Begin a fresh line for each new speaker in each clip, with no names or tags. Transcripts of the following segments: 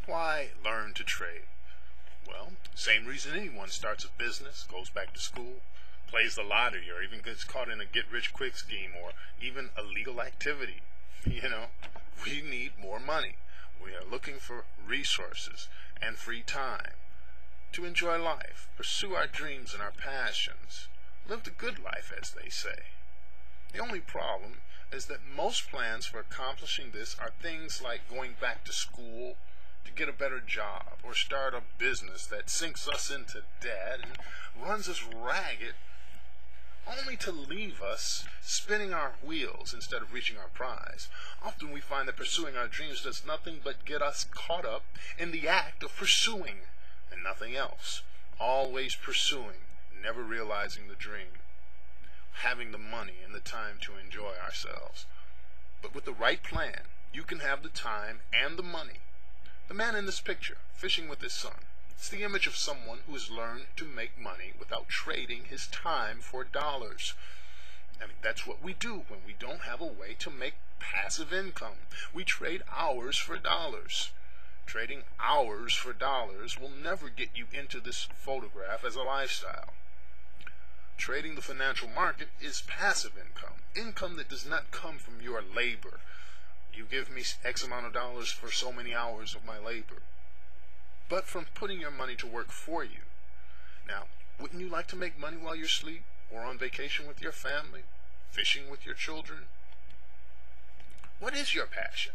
Why learn to trade? Well, same reason anyone starts a business, goes back to school, plays the lottery, or even gets caught in a get-rich-quick scheme, or even illegal activity. We need more money. We are looking for resources and free time to enjoy life, pursue our dreams and our passions, live the good life, as they say. The only problem is that most plans for accomplishing this are things like going back to school to get a better job, or start a business that sinks us into debt and runs us ragged, only to leave us spinning our wheels instead of reaching our prize. Often we find that pursuing our dreams does nothing but get us caught up in the act of pursuing and nothing else. Always pursuing, never realizing the dream, having the money and the time to enjoy ourselves. But with the right plan, you can have the time and the money. The man in this picture, fishing with his son, it's the image of someone who has learned to make money without trading his time for dollars. That's what we do when we don't have a way to make passive income. We trade hours for dollars. Trading hours for dollars will never get you into this photograph as a lifestyle. Trading the financial market is passive income, income that does not come from your labor. You give me X amount of dollars for so many hours of my labor, but from putting your money to work for you. Now, wouldn't you like to make money while you're asleep, or on vacation with your family, fishing with your children? What is your passion?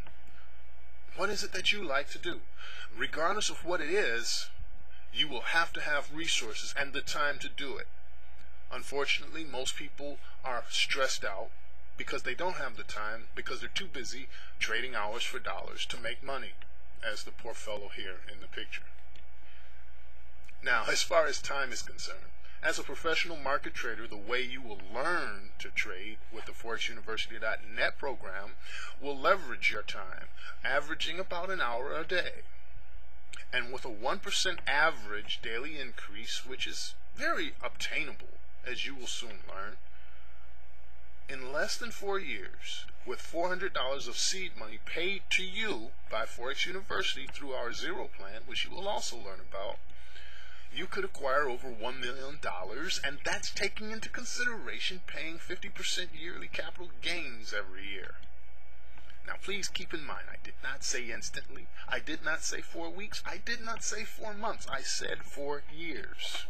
What is it that you like to do? Regardless of what it is, you will have to have resources and the time to do it. Unfortunately, most people are stressed out because they don't have the time, because they're too busy trading hours for dollars to make money, as the poor fellow here in the picture. Now, as far as time is concerned, as a professional market trader, the way you will learn to trade with the ForexUniversity.net program will leverage your time, averaging about an hour a day. And with a 1% average daily increase, which is very obtainable, as you will soon learn, in less than 4 years, with $400 of seed money paid to you by Forex University through our Zero Plan, which you will also learn about, you could acquire over $1 million, and that's taking into consideration paying 50% yearly capital gains every year. Now, please keep in mind, I did not say instantly. I did not say 4 weeks. I did not say 4 months. I said 4 years.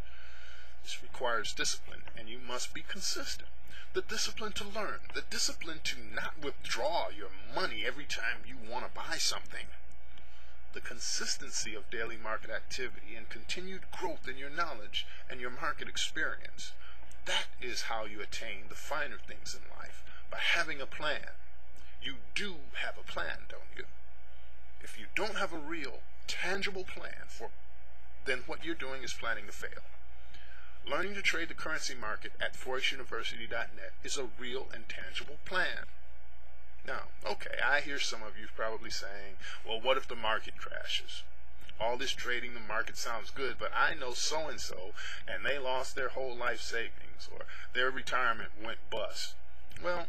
This requires discipline, and you must be consistent. The discipline to learn, the discipline to not withdraw your money every time you want to buy something, the consistency of daily market activity and continued growth in your knowledge and your market experience. That is how you attain the finer things in life, by having a plan. You do have a plan, don't you? If you don't have a real, tangible plan, then what you're doing is planning to fail. Learning to trade the currency market at ForexUniversity.net is a real and tangible plan. Now, okay, I hear some of you probably saying, well, what if the market crashes? All this trading the market sounds good, but I know so-and-so, and they lost their whole life savings, or their retirement went bust. Well,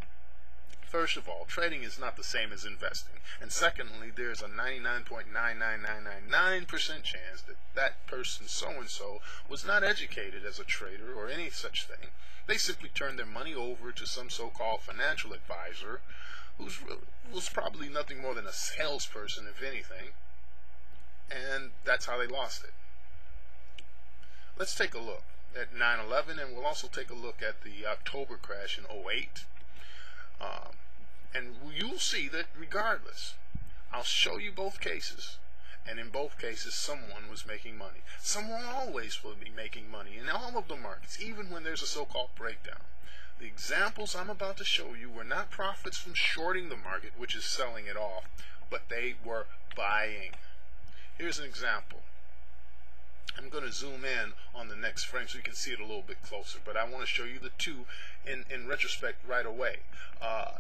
first of all, trading is not the same as investing. And secondly, there's a 99.99999% chance that that person so-and-so was not educated as a trader or any such thing. They simply turned their money over to some so-called financial advisor who was probably nothing more than a salesperson, if anything. And that's how they lost it. Let's take a look at 9/11, and we'll also take a look at the October crash in 2008. And you'll see that regardless, I'll show you both cases, and in both cases someone was making money. Someone always will be making money in all of the markets, even when there's a so-called breakdown. The examples I'm about to show you were not profits from shorting the market, which is selling it off, but they were buying. Here's an example. I'm going to zoom in on the next frame so you can see it a little bit closer, but I want to show you the two in retrospect right away.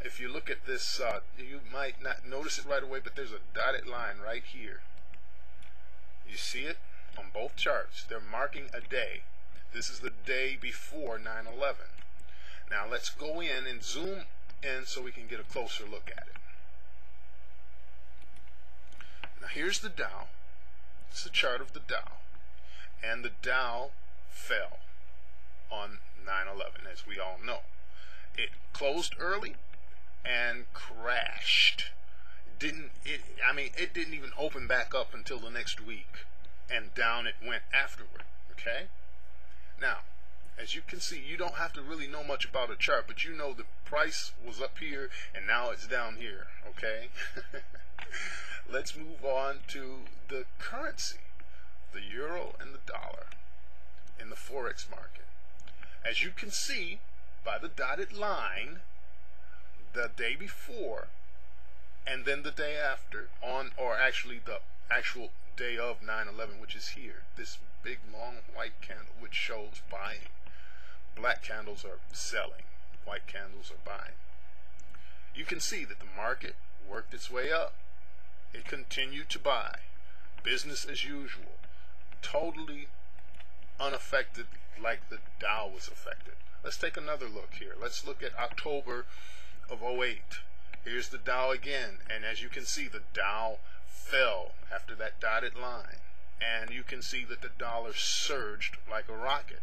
If you look at this, you might not notice it right away, but there's a dotted line right here. You see it on both charts. They're marking a day. This is the day before 9/11. Now let's go in and zoom in so we can get a closer look at it. Now here's the Dow. It's a chart of the Dow. And the Dow fell on 9/11, as we all know. It closed early and crashed. It didn't even open back up until the next week, and down it went afterward. Okay? Now, as you can see, you don't have to really know much about a chart, but you know the price was up here and now it's down here. Okay? Let's move on to the currency, the euro and the dollar in the Forex market. As you can see by the dotted line, the day before and then the day after, or actually the actual day of 9/11, which is here, this big long white candle which shows buying. Black candles are selling, white candles are buying. You can see that the market worked its way up. It continued to buy, business as usual, totally unaffected like the Dow was affected. Let's take another look here. Let's look at October of 08. Here's the Dow again, and as you can see, the Dow fell after that dotted line, and you can see that the dollar surged like a rocket.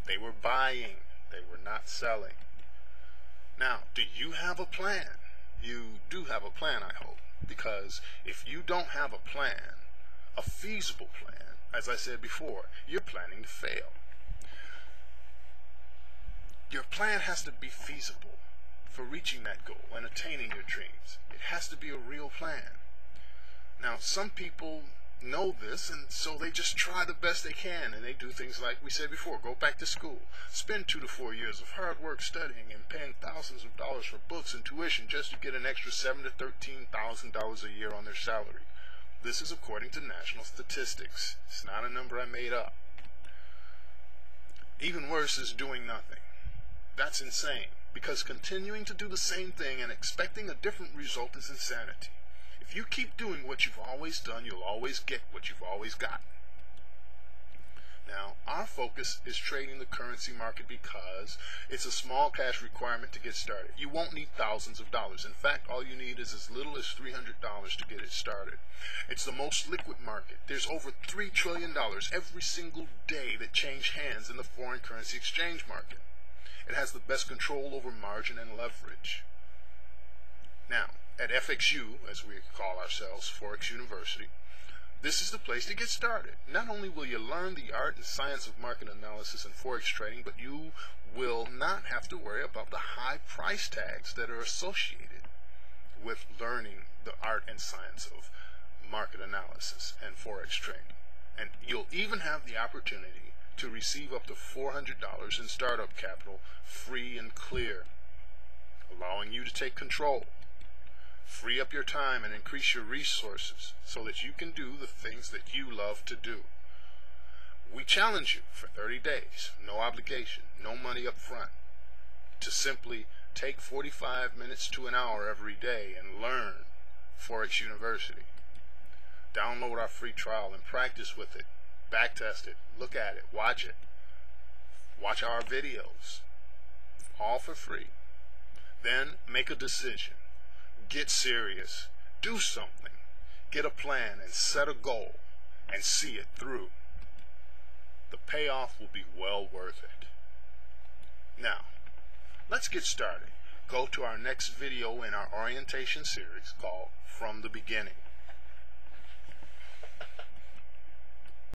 They were buying, they were not selling. Now, do you have a plan? You do have a plan, I hope, because if you don't have a plan, a feasible plan, as I said before, you're planning to fail. Your plan has to be feasible for reaching that goal and attaining your dreams. It has to be a real plan. Now, some people know this, and so they just try the best they can, and they do things like we said before: go back to school, spend 2 to 4 years of hard work studying and paying thousands of dollars for books and tuition just to get an extra $7,000 to $13,000 a year on their salary. This is according to national statistics. It's not a number I made up. Even worse is doing nothing. That's insane, because continuing to do the same thing and expecting a different result is insanity. If you keep doing what you've always done, you'll always get what you've always gotten. Now, our focus is trading the currency market because it's a small cash requirement to get started. You won't need thousands of dollars. In fact, all you need is as little as $300 to get it started. It's the most liquid market. There's over $3 trillion every single day that change hands in the foreign currency exchange market. It has the best control over margin and leverage. Now, at FXU, as we call ourselves, Forex University, this is the place to get started. Not only will you learn the art and science of market analysis and forex trading, but you will not have to worry about the high price tags that are associated with learning the art and science of market analysis and forex trading. And you'll even have the opportunity to receive up to $400 in startup capital, free and clear, allowing you to take control. Free up your time and increase your resources so that you can do the things that you love to do. We challenge you for 30 days, no obligation, no money up front, to simply take 45 minutes to an hour every day and learn Forex University. Download our free trial and practice with it, backtest it, look at it, watch our videos, all for free. Then make a decision. Get serious, do something, get a plan and set a goal and see it through. The payoff will be well worth it. Now, let's get started. Go to our next video in our orientation series called From the Beginning.